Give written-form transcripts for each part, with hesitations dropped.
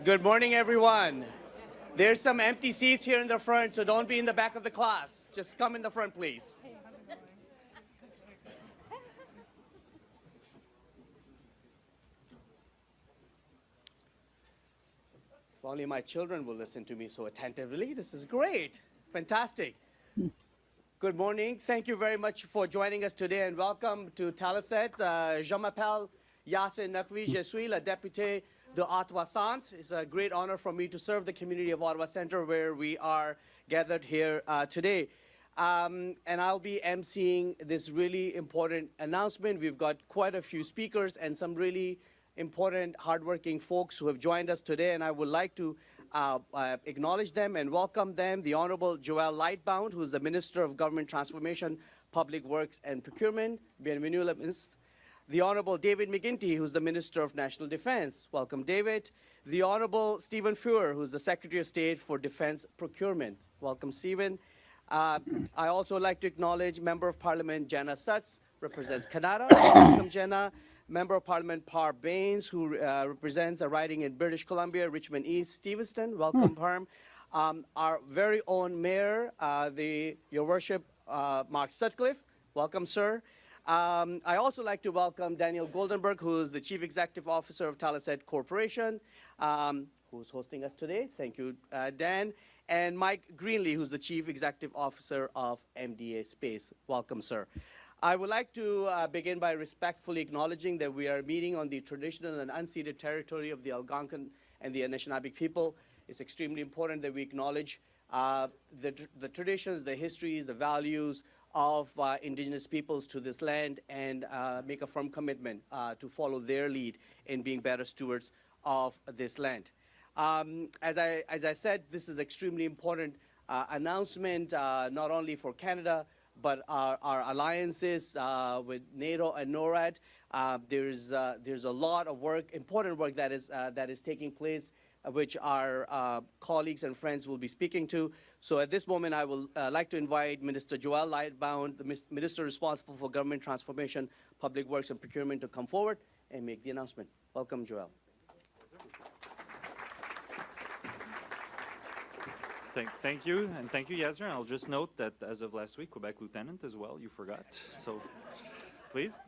Good morning, everyone. There's some empty seats here in the front, so don't be in the back of the class. Just come in the front, please. If only my children will listen to me so attentively. This is great. Fantastic. Good morning. Thank you very much for joining us today, and welcome to Taliesin. Je m'appelle Yasser Nakvi. Je suis le député de Ottawa Centre. It's a great honor for me to serve the community of Ottawa Centre, where we are gathered here today. And I'll be emceeing this really important announcement. We've got quite a few speakers and some really important, hardworking folks who have joined us today, and I would like to acknowledge them and welcome them. The Honourable Joël Lightbound, who's the Minister of Government Transformation, Public Works and Procurement. Bienvenue, le ministre. The Honourable David McGuinty, who's the Minister of National Defence. Welcome, David. The Honourable Stephen Fuhr, who's the Secretary of State for Defence Procurement. Welcome, Stephen. I also like to acknowledge Member of Parliament Jenna Sutz, represents Canada. Welcome, Jenna. Member of Parliament Par Baines, who represents a riding in British Columbia, Richmond East, Stevenston. Welcome, Parm. Our very own Mayor, Your Worship, Mark Sutcliffe. Welcome, sir. I also like to welcome Daniel Goldenberg, who is the Chief Executive Officer of Taliesin Corporation, who's hosting us today. Thank you, Dan. And Mike Greenlee, who's the Chief Executive Officer of MDA Space. Welcome, sir. I would like to begin by respectfully acknowledging that we are meeting on the traditional and unceded territory of the Algonquin and the Anishinaabe people. It's extremely important that we acknowledge the traditions, the histories, the values of Indigenous peoples to this land, and make a firm commitment to follow their lead in being better stewards of this land. As I said, this is extremely important announcement, not only for Canada, but our alliances with NATO and NORAD. There's a lot of work, important work that is taking place, which our colleagues and friends will be speaking to. So at this moment, I will like to invite Minister Joël Lightbound, the Minister responsible for Government Transformation, Public Works and Procurement, to come forward and make the announcement. Welcome, Joël. Thank you, and thank you, Yasser. I'll just note that as of last week, Quebec Lieutenant as well, you forgot, so please.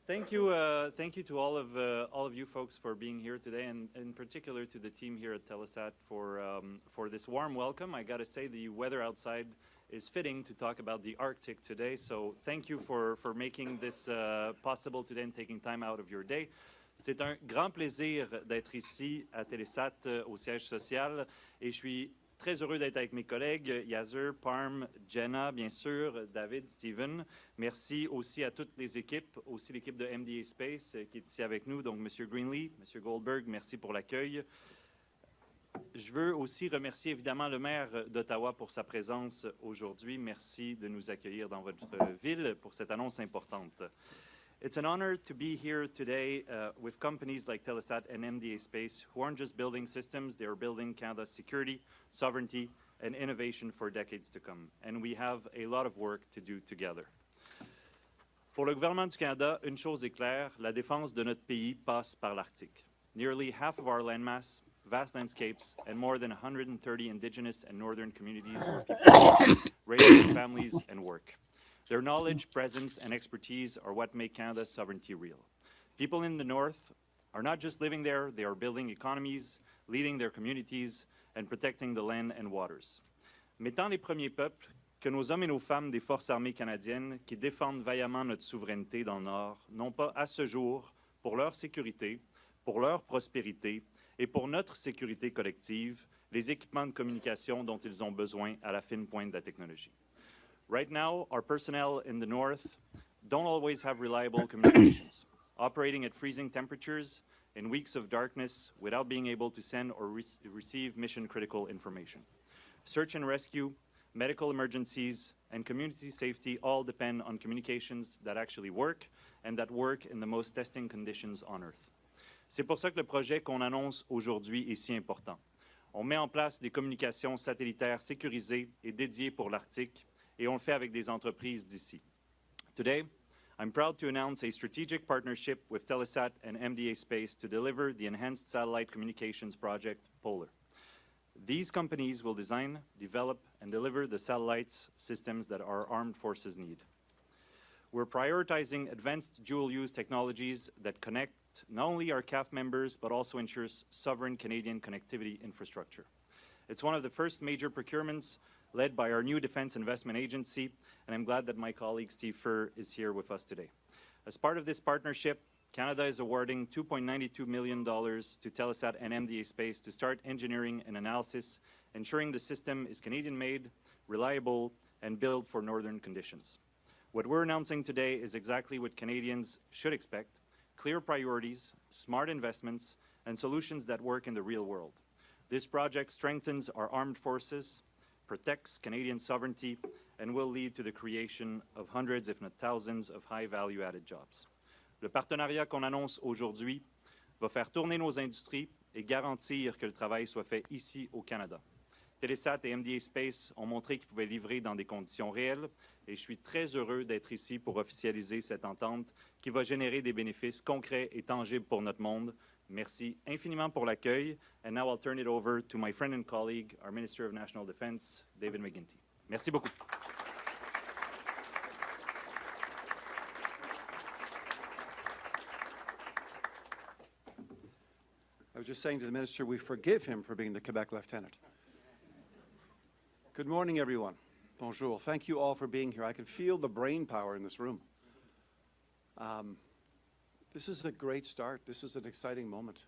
Thank you to all of you folks for being here today, and in particular to the team here at Telesat for this warm welcome. I gotta say the weather outside is fitting to talk about the Arctic today, so thank you for making this possible today and taking time out of your day. C'est un grand plaisir d'être ici à Telesat au siège social, et je suis très heureux d'être avec mes collègues Yasser, Parm, Jenna, bien sûr, David, Stephen. Merci aussi à toutes les équipes, aussi l'équipe de MDA Space qui est ici avec nous, donc M. Greenlee, M. Goldberg, merci pour l'accueil. Je veux aussi remercier évidemment le maire d'Ottawa pour sa présence aujourd'hui. Merci de nous accueillir dans votre ville pour cette annonce importante. It's an honor to be here today with companies like Telesat and MDA Space, who aren't just building systems, they are building Canada's security, sovereignty, and innovation for decades to come. And we have a lot of work to do together. Pour le gouvernement du Canada, une chose est claire, la défense de notre pays passe par l'Arctique. Nearly half of our landmass, vast landscapes, and more than 130 Indigenous and Northern communities where people raise their families and work. Their knowledge, presence, and expertise are what make Canada's sovereignty real. People in the North are not just living there, they are building economies, leading their communities, and protecting the land and waters. Mettant les premiers peuples, que nos hommes et nos femmes des Forces armées canadiennes qui défendent vaillamment notre souveraineté dans le Nord n'ont pas à ce jour, pour leur sécurité, pour leur prospérité et pour notre sécurité collective, les équipements de communication dont ils ont besoin à la fine pointe de la technologie. Right now, our personnel in the north don't always have reliable communications, operating at freezing temperatures in weeks of darkness without being able to send or receive mission-critical information. Search and rescue, medical emergencies, and community safety all depend on communications that actually work and that work in the most testing conditions on Earth. C'est pour ça que le projet qu'on annonce aujourd'hui est si important. On met en place des communications satellitaires sécurisées et dédiées pour l'Arctique, et on le fait avec des entreprises d'ici. Today, I'm proud to announce a strategic partnership with Telesat and MDA Space to deliver the Enhanced Satellite Communications Project, Polar. These companies will design, develop, and deliver the satellites systems that our armed forces need. We're prioritizing advanced dual-use technologies that connect not only our CAF members, but also ensures sovereign Canadian connectivity infrastructure. It's one of the first major procurements led by our new Defence Investment Agency, and I'm glad that my colleague Steve Fuhr is here with us today. As part of this partnership, Canada is awarding $2.92 million to Telesat and MDA Space to start engineering and analysis, ensuring the system is Canadian-made, reliable, and built for northern conditions. What we're announcing today is exactly what Canadians should expect: clear priorities, smart investments, and solutions that work in the real world. This project strengthens our armed forces, protects Canadian sovereignty, and will lead to the creation of hundreds, if not thousands, of high value-added jobs. Le partenariat qu'on annonce aujourd'hui va faire tourner nos industries et garantir que le travail soit fait ici au Canada. Telesat et MDA Space ont montré qu'ils pouvaient livrer dans des conditions réelles et je suis très heureux d'être ici pour officialiser cette entente qui va générer des bénéfices concrets et tangibles pour notre monde. Merci infiniment pour l'accueil. And now I'll turn it over to my friend and colleague, our Minister of National Defence, David McGuinty. Merci beaucoup. I was just saying to the Minister, we forgive him for being the Quebec Lieutenant. Good morning, everyone. Bonjour. Thank you all for being here. I can feel the brain power in this room. This is a great start. This is an exciting moment.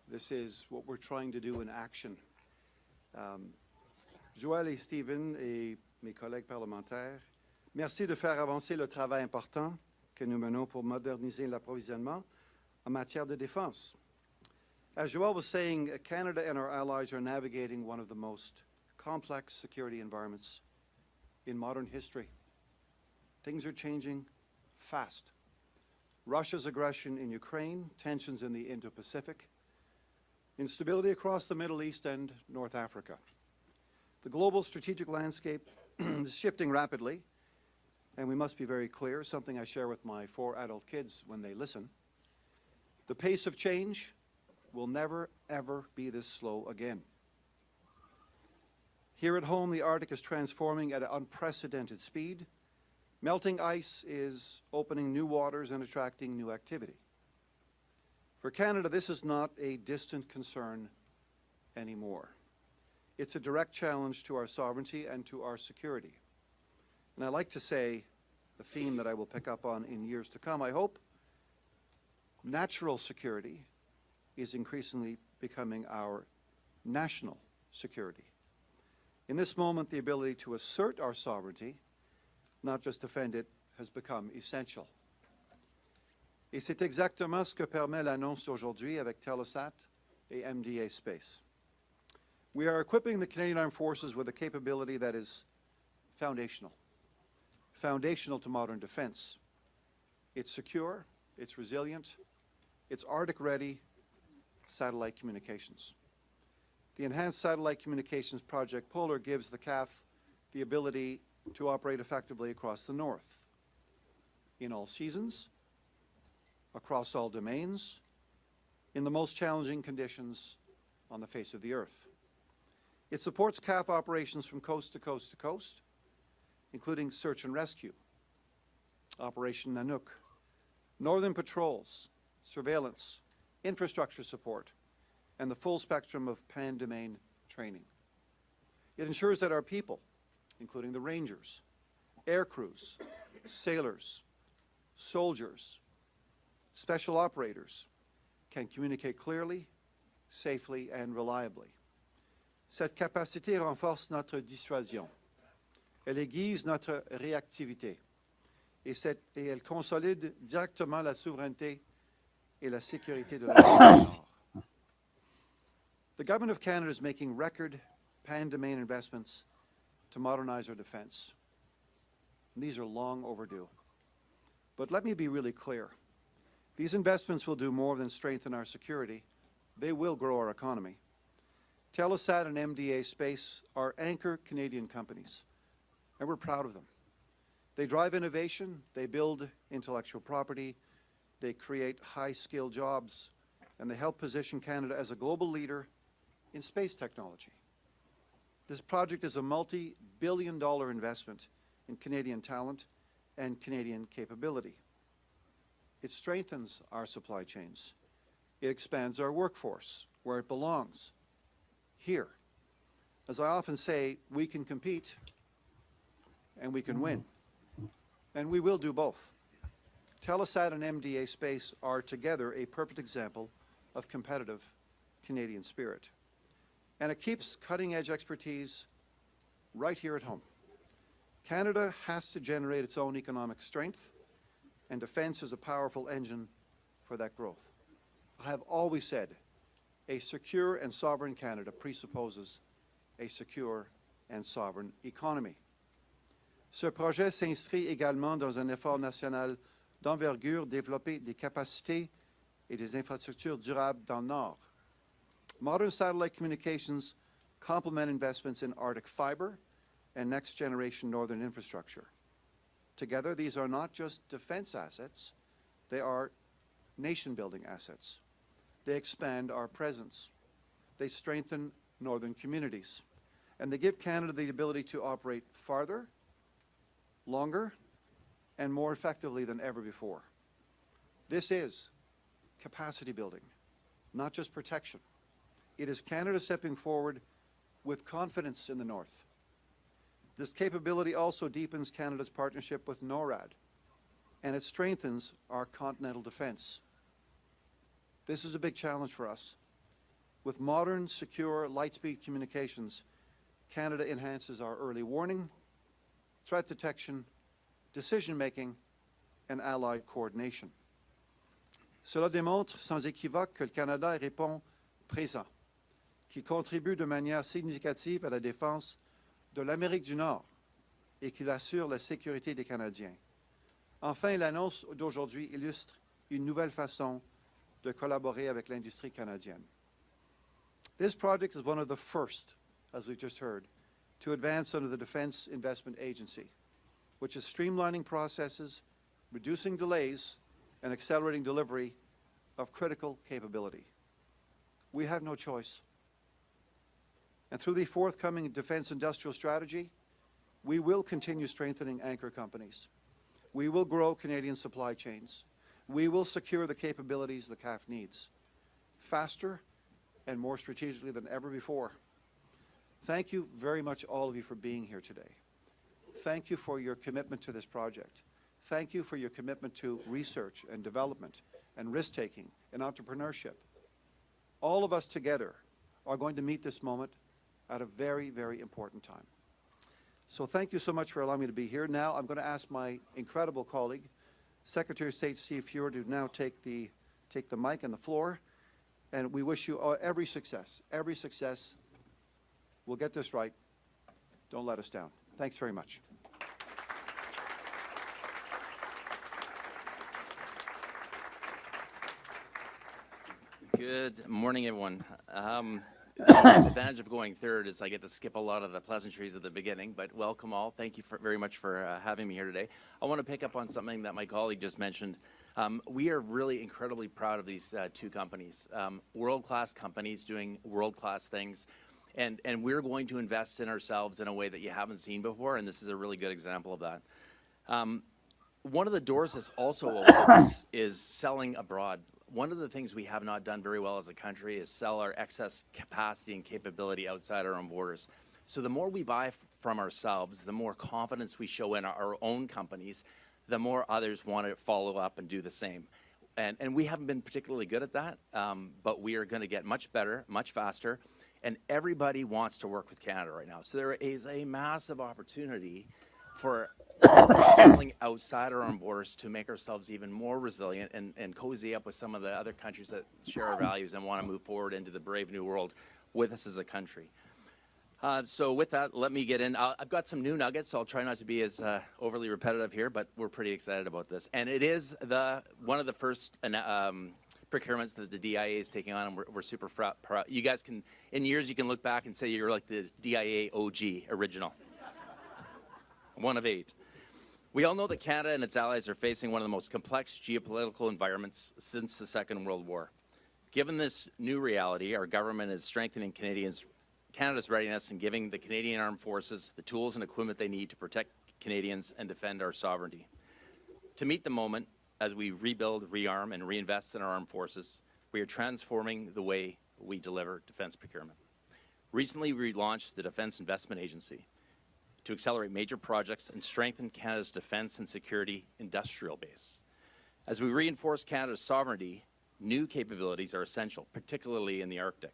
This is what we're trying to do in action. Joël et Stephen et mes collègues parlementaires, merci de faire avancer le travail important que nous menons pour moderniser l'approvisionnement en matière de défense. As Joël was saying, Canada and our allies are navigating one of the most complex security environments in modern history. Things are changing fast. Russia's aggression in Ukraine, tensions in the Indo-Pacific, instability across the Middle East and North Africa. The global strategic landscape is shifting rapidly, and we must be very clear, something I share with my 4 adult kids when they listen. The pace of change will never, ever be this slow again. Here at home, the Arctic is transforming at an unprecedented speed. Melting ice is opening new waters and attracting new activity. For Canada, this is not a distant concern anymore. It's a direct challenge to our sovereignty and to our security. And I like to say, a theme that I will pick up on in years to come, I hope, natural security is increasingly becoming our national security. In this moment, the ability to assert our sovereignty, not just defend it, has become essential. Et c'est exactement ce que permet l'annonce aujourd'hui avec Telesat et MDA Space. We are equipping the Canadian Armed Forces with a capability that is foundational to modern defense. It's secure, it's resilient, it's Arctic-ready satellite communications. The Enhanced Satellite Communications Project Polar gives the CAF the ability to operate effectively across the North, in all seasons, across all domains, in the most challenging conditions on the face of the Earth. It supports CAF operations from coast to coast to coast, including search and rescue, Operation Nanook, northern patrols, surveillance, infrastructure support, and the full spectrum of pan-domain training. It ensures that our people, including the Rangers, air crews, sailors, soldiers, special operators, can communicate clearly, safely, and reliably. Cette capacité renforce notre dissuasion. Elle aiguise notre réactivité. Et elle consolide directement la souveraineté et la sécurité de l'Europe du Nord. The Government of Canada is making record pan-domain investments to modernize our defense. And these are long overdue. But let me be really clear. These investments will do more than strengthen our security. They will grow our economy. Telesat and MDA Space are anchor Canadian companies, and we're proud of them. They drive innovation, they build intellectual property, they create high-skilled jobs, and they help position Canada as a global leader in space technology. This project is a multi-billion-dollar investment in Canadian talent and Canadian capability. It strengthens our supply chains. It expands our workforce where it belongs, here. As I often say, we can compete and we can win. And we will do both. Telesat and MDA Space are together a perfect example of competitive Canadian spirit. And it keeps cutting-edge expertise right here at home. Canada has to generate its own economic strength, and defense is a powerful engine for that growth. I have always said, a secure and sovereign Canada presupposes a secure and sovereign economy. Ce projet s'inscrit également dans un effort national d'envergure développer des capacités et des infrastructures durables dans le Nord. Modern satellite communications complement investments in Arctic fiber and next-generation northern infrastructure. Together, these are not just defense assets, they are nation-building assets. They expand our presence. They strengthen northern communities. And they give Canada the ability to operate farther, longer, and more effectively than ever before. This is capacity building, not just protection. It is Canada stepping forward with confidence in the North. This capability also deepens Canada's partnership with NORAD, and it strengthens our continental defense. This is a big challenge for us. With modern, secure, light-speed communications, Canada enhances our early warning, threat detection, decision-making, and allied coordination. Cela démontre sans équivoque que le Canada répond présent, qu'il contribue de manière significative à la défense de l'Amérique du Nord et qu'il assure la sécurité des Canadiens. Enfin, l'annonce d'aujourd'hui illustre une nouvelle façon de collaborer avec l'industrie canadienne. This project is one of the first, as we've just heard, to advance under the Defense Investment Agency, which is streamlining processes, reducing delays, and accelerating delivery of critical capability. We have no choice. And through the forthcoming Defense Industrial Strategy, we will continue strengthening anchor companies. We will grow Canadian supply chains. We will secure the capabilities the CAF needs, faster and more strategically than ever before. Thank you very much, all of you, for being here today. Thank you for your commitment to this project. Thank you for your commitment to research and development and risk-taking and entrepreneurship. All of us together are going to meet this moment at a very, very important time. So thank you so much for allowing me to be here. Now I'm going to ask my incredible colleague, Secretary of State Steve Fuhr, to now take the mic and the floor. And we wish you every success. Every success. We'll get this right. Don't let us down. Thanks very much. Good morning, everyone. The advantage of going third is I get to skip a lot of the pleasantries at the beginning, but welcome all. Thank you very much for having me here today. I want to pick up on something that my colleague just mentioned. We are really incredibly proud of these two companies, world-class companies doing world-class things, and we're going to invest in ourselves in a way that you haven't seen before, and this is a really good example of that. One of the doors that's also open is selling abroad. One of the things we have not done very well as a country is sell our excess capacity and capability outside our own borders. So the more we buy from ourselves, the more confidence we show in our own companies, the more others want to follow up and do the same. And we haven't been particularly good at that, but we are going to get much better, much faster, and everybody wants to work with Canada right now. So there is a massive opportunity for selling outside our own borders to make ourselves even more resilient and cozy up with some of the other countries that share our values and want to move forward into the brave new world with us as a country. So with that, let me get in. I've got some new nuggets, so I'll try not to be as overly repetitive here, but we're pretty excited about this. And it is one of the first procurements that the DIA is taking on, and we're super proud. You guys can, in years, you can look back and say you're like the DIA OG original. One of 8. We all know that Canada and its allies are facing one of the most complex geopolitical environments since the Second World War. Given this new reality, our government is strengthening Canada's readiness and giving the Canadian Armed Forces the tools and equipment they need to protect Canadians and defend our sovereignty. To meet the moment, as we rebuild, rearm, and reinvest in our armed forces, we are transforming the way we deliver defense procurement. Recently, we launched the Defense Investment Agency to accelerate major projects and strengthen Canada's defense and security industrial base. As we reinforce Canada's sovereignty, new capabilities are essential, particularly in the Arctic.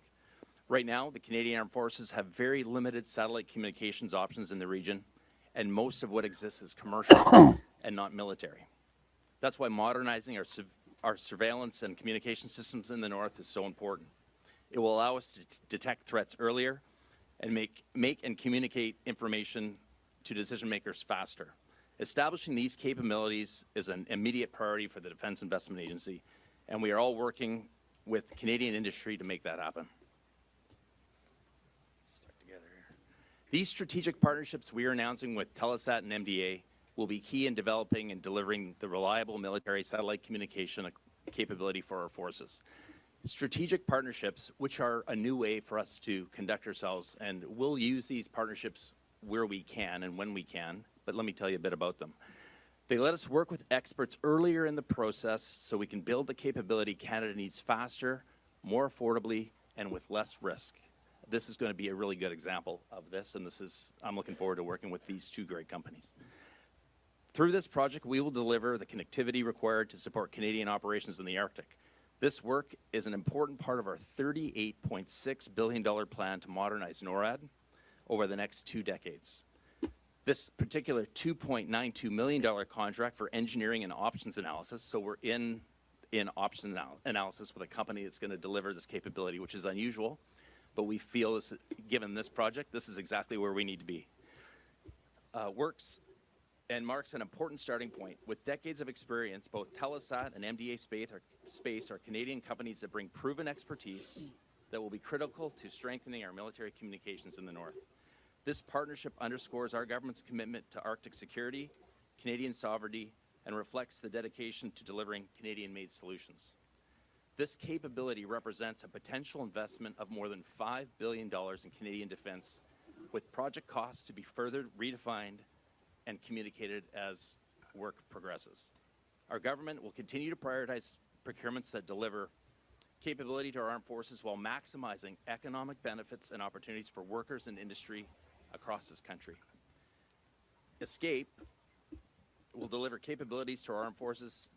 Right now, the Canadian Armed Forces have very limited satellite communications options in the region, and most of what exists is commercial and not military. That's why modernizing our surveillance and communication systems in the north is so important. It will allow us to detect threats earlier and make and communicate information to decision makers faster. Establishing these capabilities is an immediate priority for the Defense Investment Agency, and we are all working with Canadian industry to make that happen. These strategic partnerships we are announcing with Telesat and MDA will be key in developing and delivering the reliable military satellite communication capability for our forces. Strategic partnerships, which are a new way for us to conduct ourselves, and we'll use these partnerships where we can and when we can, but let me tell you a bit about them. They let us work with experts earlier in the process so we can build the capability Canada needs faster, more affordably, and with less risk. This is going to be a really good example of this, and I'm looking forward to working with these two great companies. Through this project, we will deliver the connectivity required to support Canadian operations in the Arctic. This work is an important part of our $38.6 billion plan to modernize NORAD over the next 2 decades. This particular $2.92 million contract for engineering and options analysis, so we're in options analysis with a company that's going to deliver this capability, which is unusual, but we feel this, given this project, this is exactly where we need to be. Works and marks an important starting point. With decades of experience, both Telesat and MDA Space are Canadian companies that bring proven expertise that will be critical to strengthening our military communications in the north. This partnership underscores our government's commitment to Arctic security, Canadian sovereignty, and reflects the dedication to delivering Canadian-made solutions. This capability represents a potential investment of more than $5 billion in Canadian defense, with project costs to be further redefined and communicated as work progresses. Our government will continue to prioritize procurements that deliver capability to our armed forces while maximizing economic benefits and opportunities for workers and industry across this country. Escape will deliver capabilities to our armed forces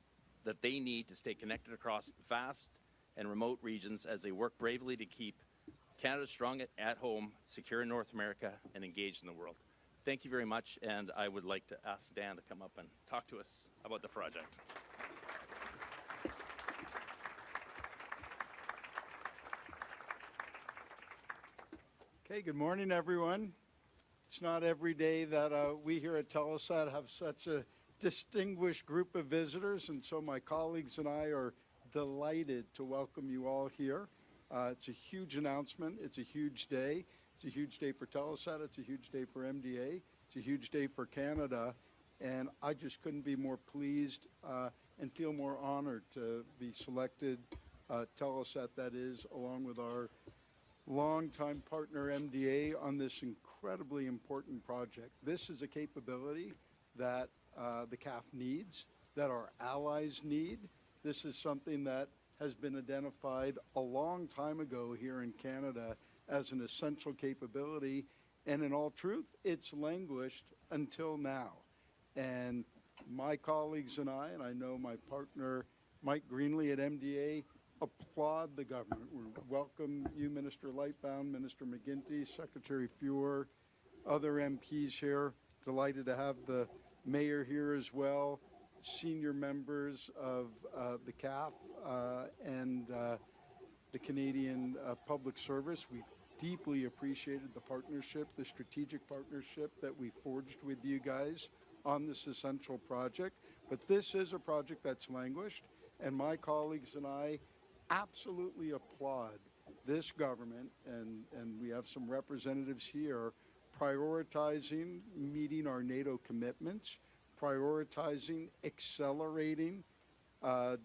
that they need to stay connected across vast and remote regions as they work bravely to keep Canada strong at home, secure in North America, and engaged in the world. Thank you very much, and I would like to ask Dan to come up and talk to us about the project. Okay, good morning, everyone. It's not every day that we here at Telesat have such a distinguished group of visitors, and so my colleagues and I are delighted to welcome you all here. It's a huge announcement. It's a huge day. It's a huge day for Telesat. It's a huge day for MDA. It's a huge day for Canada, and I just couldn't be more pleased and feel more honored to be selected Telesat, that is, along with our longtime partner MDA on this incredibly important project. This is a capability that the CAF needs, that our allies need. This is something that has been identified a long time ago here in Canada as an essential capability, and in all truth, it's languished until now. And my colleagues and I know my partner Mike Greenlee at MDA, applaud the government. We welcome you, Minister Lightbound, Minister McGuinty, Secretary Fuhr, other MPs here. Delighted to have the mayor here as well, senior members of the CAF and the Canadian Public Service. We've deeply appreciated the partnership, the strategic partnership that we forged with you guys on this essential project. But this is a project that's languished, and my colleagues and I absolutely applaud this government, and we have some representatives here, prioritizing meeting our NATO commitments, prioritizing, accelerating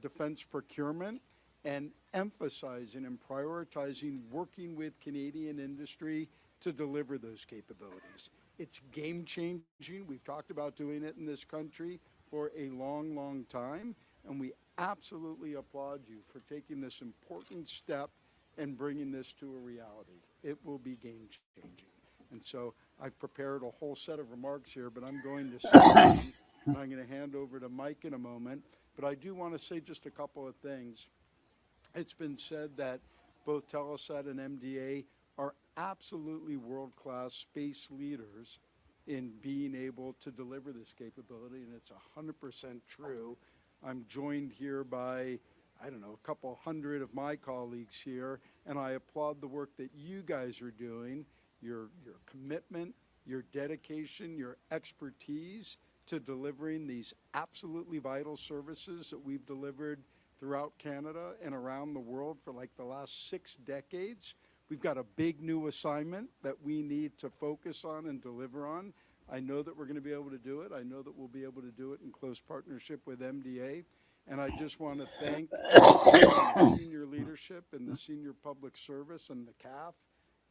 defense procurement, and emphasizing and prioritizing working with Canadian industry to deliver those capabilities. It's game changing. We've talked about doing it in this country for a long, long time, and we absolutely applaud you for taking this important step and bringing this to a reality. It will be game changing. And so I've prepared a whole set of remarks here, but I'm going to sit down, and I'm going to hand over to Mike in a moment. But I do want to say just a couple of things. It's been said that both Telesat and MDA are absolutely world-class space leaders in being able to deliver this capability, and it's 100% true. I'm joined here by, I don't know, a couple hundred of my colleagues here, and I applaud the work that you guys are doing, your commitment, your dedication, your expertise to delivering these absolutely vital services that we've delivered throughout Canada and around the world for like the last 6 decades. We've got a big new assignment that we need to focus on and deliver on. I know that we're going to be able to do it. I know that we'll be able to do it in close partnership with MDA. And I just want to thank the senior leadership and the senior public service and the CAF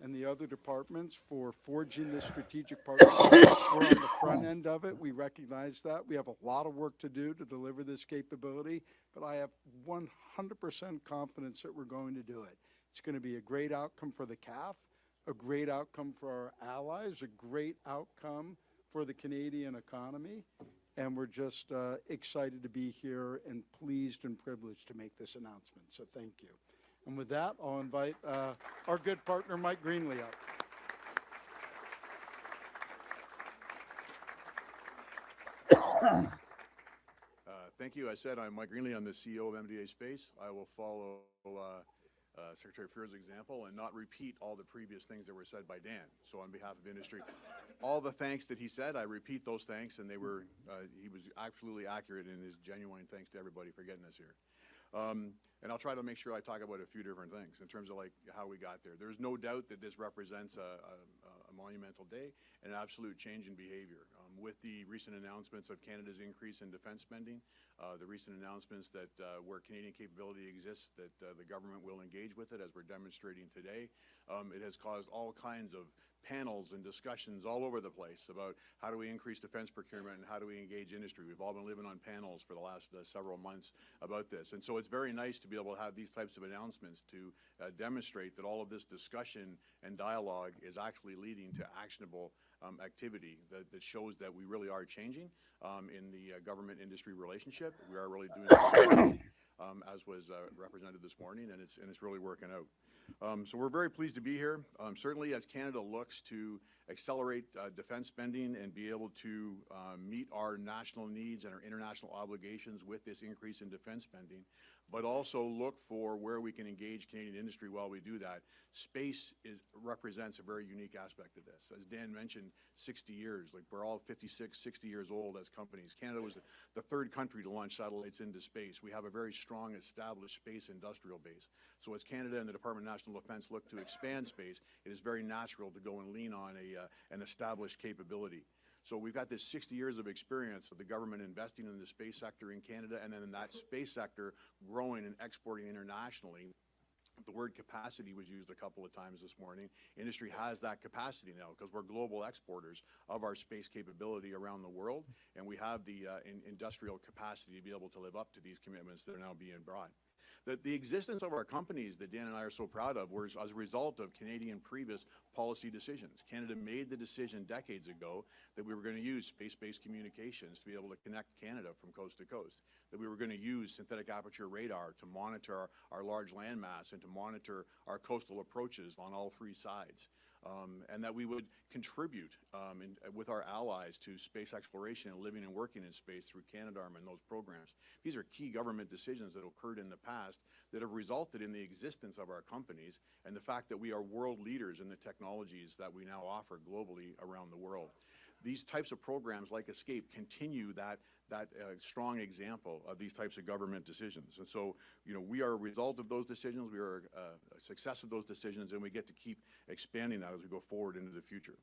and the other departments for forging this strategic partnership. We're on the front end of it. We recognize that. We have a lot of work to do to deliver this capability, but I have 100% confidence that we're going to do it. It's going to be a great outcome for the CAF, a great outcome for our allies, a great outcome for the Canadian economy, and we're just excited to be here and pleased and privileged to make this announcement. So thank you. And with that, I'll invite our good partner, Mike Greenlee, up. Thank you. I said I'm Mike Greenlee. I'm the CEO of MDA Space. I will follow Secretary Fuhr's example and not repeat all the previous things that were said by Dan. So on behalf of industry, all the thanks that he said, I repeat those thanks, and they were, he was absolutely accurate in his genuine thanks to everybody for getting us here. And I'll try to make sure I talk about a few different things in terms of like how we got there. There's no doubt that this represents a monumental day and an absolute change in behavior. With the recent announcements of Canada's increase in defense spending, the recent announcements that where Canadian capability exists, that the government will engage with it, as we're demonstrating today, it has caused all kinds of panels and discussions all over the place about how do we increase defense procurement and how do we engage industry. We've all been living on panels for the last several months about this. And so it's very nice to be able to have these types of announcements to demonstrate that all of this discussion and dialogue is actually leading to actionable activity that shows that we really are changing in the government-industry relationship. We are really doing something, as was represented this morning, and it's really working out. So we're very pleased to be here. Certainly as Canada looks to accelerate defense spending and be able to meet our national needs and our international obligations with this increase in defense spending, but also look for where we can engage Canadian industry while we do that. Space represents a very unique aspect of this. As Dan mentioned, 60 years, like we're all 56, 60 years old as companies. Canada was the 3rd country to launch satellites into space. We have a very strong established space industrial base. So as Canada and the Department of National Defense look to expand space, it is very natural to go and lean on an established capability. So we've got this 60 years of experience of the government investing in the space sector in Canada, and then in that space sector growing and exporting internationally. The word capacity was used a couple of times this morning. Industry has that capacity now because we're global exporters of our space capability around the world, and we have the industrial capacity to be able to live up to these commitments that are now being brought. The existence of our companies that Dan and I are so proud of was as a result of Canadian previous policy decisions. Canada made the decision decades ago that we were going to use space-based communications to be able to connect Canada from coast to coast, that we were going to use synthetic aperture radar to monitor our large landmass and to monitor our coastal approaches on all 3 sides. And that we would contribute with our allies to space exploration and living and working in space through Canadarm and those programs. These are key government decisions that occurred in the past that have resulted in the existence of our companies and the fact that we are world leaders in the technologies that we now offer globally around the world. These types of programs like ESCAPE continue that strong example of these types of government decisions. And so, you know, we are a result of those decisions, we are a success of those decisions, and we get to keep expanding that as we go forward into the future.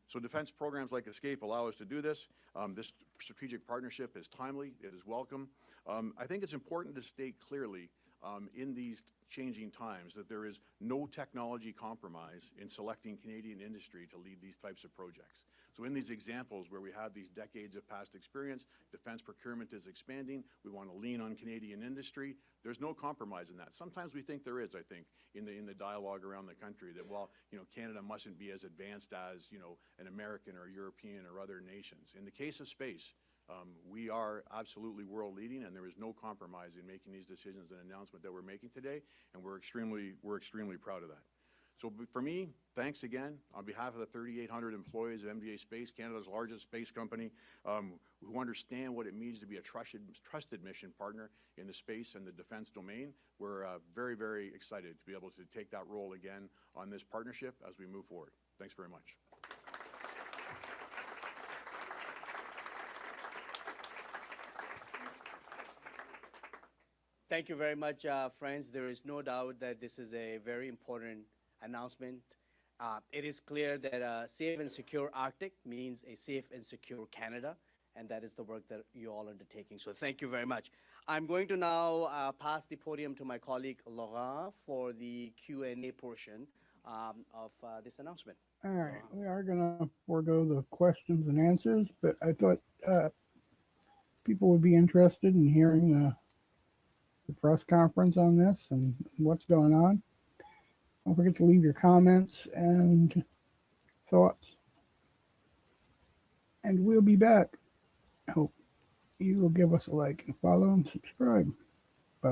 So defense programs like ESCAPE allow us to do this. This strategic partnership is timely, it is welcome. I think it's important to state clearly in these changing times that there is no technology compromise in selecting Canadian industry to lead these types of projects. So in these examples where we have these decades of past experience, defense procurement is expanding, we want to lean on Canadian industry, there's no compromise in that. Sometimes we think there is, I think, in the dialogue around the country that, well, Canada mustn't be as advanced as, an American or European or other nations. In the case of space, we are absolutely world leading, and there is no compromise in making these decisions and announcement that we're making today, and we're extremely proud of that. So for me, thanks again on behalf of the 3,800 employees of MDA Space, Canada's largest space company, who understand what it means to be a trusted mission partner in the space and the defense domain. We're very, very excited to be able to take that role again on this partnership as we move forward. Thanks very much. Thank you very much, friends. There is no doubt that this is a very important announcement. It is clear that a safe and secure Arctic means a safe and secure Canada, and that is the work that you're all undertaking. So thank you very much. I'm going to now pass the podium to my colleague Laurent for the Q&A portion of this announcement. All right, we are going to forego the questions and answers, but I thought people would be interested in hearing the press conference on this and what's going on. Don't forget to leave your comments and thoughts. And we'll be back. I hope you will give us a like and follow and subscribe.